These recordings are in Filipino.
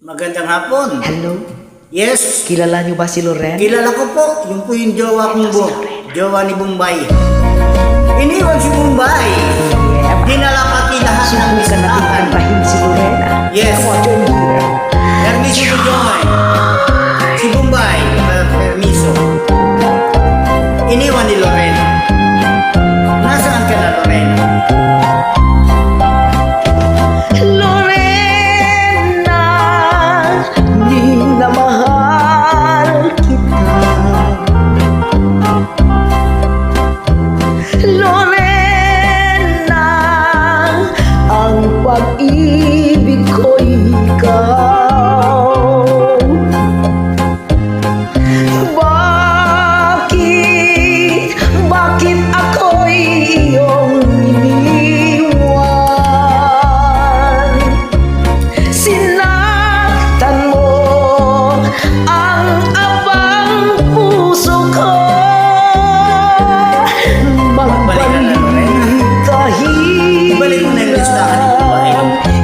Magandang hapon. Hello? Yes, Kilala niyo ba si Loren? kilala ko po. Yung po yung jowa kong jowa ni Bombay. Iniwan si Bombay. Dinala pati lahat ng Subukan natin listahan. kantahin si Lorena. Yes. Come on, join here. Permiso to join. Si Bombay, permiso. Iniwan ni Lorena. Nasaan ka na, Lorena? Lorena, di na mahal kita. Lorena, ang pag-ibig ko'y ikaw. Bakit ako'y iyong iniwan? Sinaktan mo ang abang puso ko. Magbalik kahit Ibalik mo na yung listahan ni Bombay.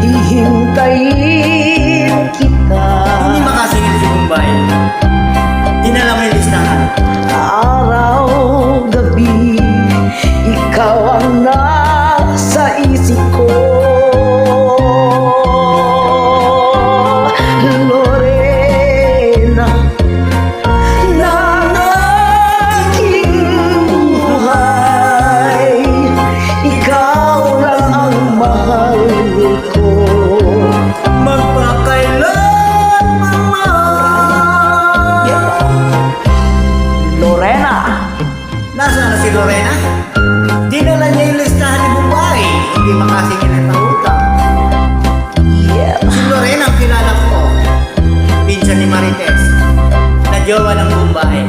Hihintayin kita. Hindi makasingil si Bombay. Dinala mo yung listahan. Araw, gabi, ikaw ang nasa isip ko. Lorena, ng aking buhay, ikaw lang ang mahal ko. Lorena, Nasaan na si Lorena? Dinala niya yung listahan ni Bombay. Hindi makasingil ang utang. yeah. Si Lorena ang kilala ko. Pinsan ni Marites. Na jowa ng Bombay.